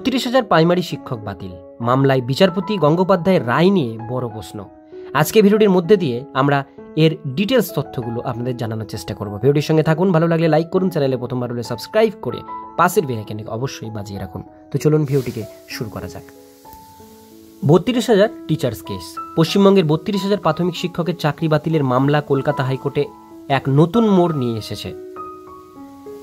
30,000 primary শিক্ষক বাতিল মামলায় বিচারপতি গঙ্গোপাধ্যায়ের রায় নিয়ে বড় প্রশ্ন। আজকে ভিডিওটির মধ্যে দিয়ে আমরা এর ডিটেলস তথ্যগুলো আপনাদের জানানোর চেষ্টা করব। ভিডিওটির সঙ্গে থাকুন, ভালো লাগলে লাইক করুন, চ্যানেলে প্রথমবার হলে সাবস্ক্রাইব করে পাশের বেল আইকনটি অবশ্যই বাজিয়ে রাখুন। তো চলুন ভিডিওটিকে শুরু করা যাক। 32,000 টিচার্স কেস। পশ্চিমবঙ্গের 32,000 প্রাথমিক শিক্ষকের চাকরি বাতিলের মামলা কলকাতা হাইকোর্টে এক নতুন মোড় নিয়ে এসেছে।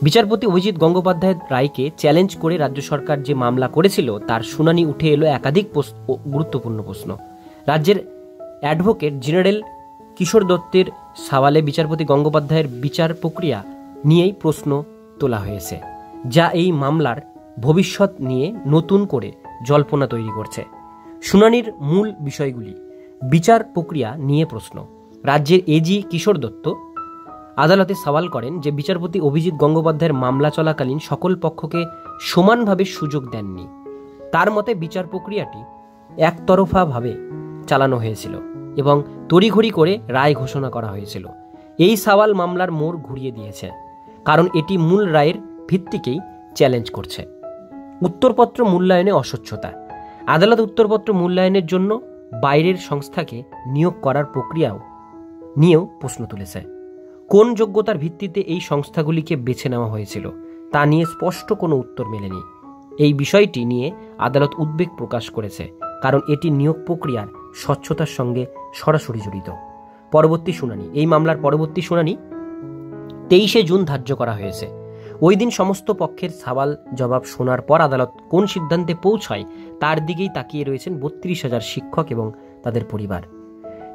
বিচারপতি অভিজিৎ গঙ্গোপাধ্যায়ের রায়কে চ্যালেঞ্জ করে রাজ্য সরকার যে মামলা করেছিল তার শুনানি উঠে এলো একাধিক গুরুত্বপূর্ণ প্রশ্ন। রাজ্যের অ্যাডভোকেট জেনারেল কিশোর দত্তের সওয়ালে বিচারপতি গঙ্গোপাধ্যায়ের বিচার প্রক্রিয়া নিয়েই প্রশ্ন তোলা হয়েছে, যা এই মামলার ভবিষ্যৎ নিয়ে নতুন করে জল্পনা তৈরি করছে। শুনানির মূল বিষয়গুলি: বিচার প্রক্রিয়া নিয়ে প্রশ্ন। রাজ্যের এজি কিশোর দত্ত আদালতে সওয়াল করেন যে বিচারপতি অভিজিৎ গঙ্গোপাধ্যায়ের মামলা চলাকালীন সকল পক্ষকে সমানভাবে সুযোগ দেননি। তার মতে বিচার প্রক্রিয়াটি একতরফাভাবে চালানো হয়েছিল এবং তড়িঘড়ি করে রায় ঘোষণা করা হয়েছিল। এই সওয়াল মামলার মোড় ঘুরিয়ে দিয়েছে, কারণ এটি মূল রায়ের ভিত্তিকেই চ্যালেঞ্জ করছে। উত্তরপত্র মূল্যায়নে অস্বচ্ছতা। আদালত উত্তরপত্র মূল্যায়নের জন্য বাইরের সংস্থাকে নিয়োগ করার প্রক্রিয়াও নিয়েও প্রশ্ন তুলেছে। কোন যোগ্যতার ভিত্তিতে এই সংস্থাগুলিকে বেছে নেওয়া হয়েছিল তা নিয়ে স্পষ্ট কোনো উত্তর মেলেনি। এই বিষয়টি নিয়ে আদালত উদ্বেগ প্রকাশ করেছে, কারণ এটি নিয়োগ প্রক্রিয়ার স্বচ্ছতার সঙ্গে সরাসরি জড়িত। পরবর্তী শুনানি। এই মামলার পরবর্তী শুনানি 23শে জুন ধার্য করা হয়েছে। ওই দিন সমস্ত পক্ষের সওয়াল জবাব শোনার পর আদালত কোন সিদ্ধান্তে পৌঁছায় তার দিকেই তাকিয়ে রয়েছেন 32,000 শিক্ষক এবং তাদের পরিবার।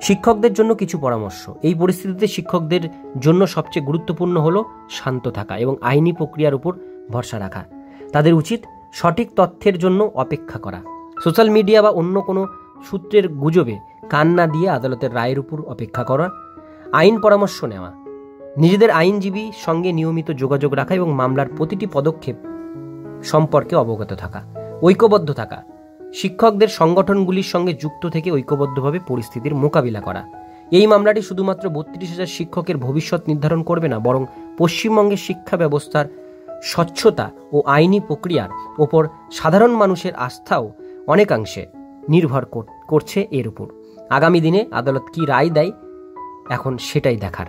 শিক্ষকদের জন্য কিছু পরামর্শ। এই পরিস্থিতিতে শিক্ষকদের জন্য সবচেয়ে গুরুত্বপূর্ণ হলো শান্ত থাকা এবং আইনি প্রক্রিয়ার উপর ভরসা রাখা। তাদের উচিত সঠিক তথ্যের জন্য অপেক্ষা করা। সোশ্যাল মিডিয়া বা অন্য কোনো সূত্রের গুজবে কান না দিয়ে আদালতের রায়ের উপর অপেক্ষা করা। আইন পরামর্শ নেওয়া। নিজেদের আইনজীবীর সঙ্গে নিয়মিত যোগাযোগ রাখা এবং মামলার প্রতিটি পদক্ষেপ সম্পর্কে অবগত থাকা। ঐক্যবদ্ধ থাকা। শিক্ষকদের সংগঠনগুলির সঙ্গে যুক্ত থেকে ঐক্যবদ্ধভাবে পরিস্থিতির মোকাবিলা করা। এই মামলাটি শুধুমাত্র 32,000 শিক্ষকের ভবিষ্যৎ নির্ধারণ করবে না, বরং পশ্চিমবঙ্গের শিক্ষা ব্যবস্থার স্বচ্ছতা ও আইনি প্রক্রিয়ার ওপর সাধারণ মানুষের আস্থাও অনেকাংশে নির্ভর করছে এর উপর। আগামী দিনে আদালত কি রায় দেয় এখন সেটাই দেখার।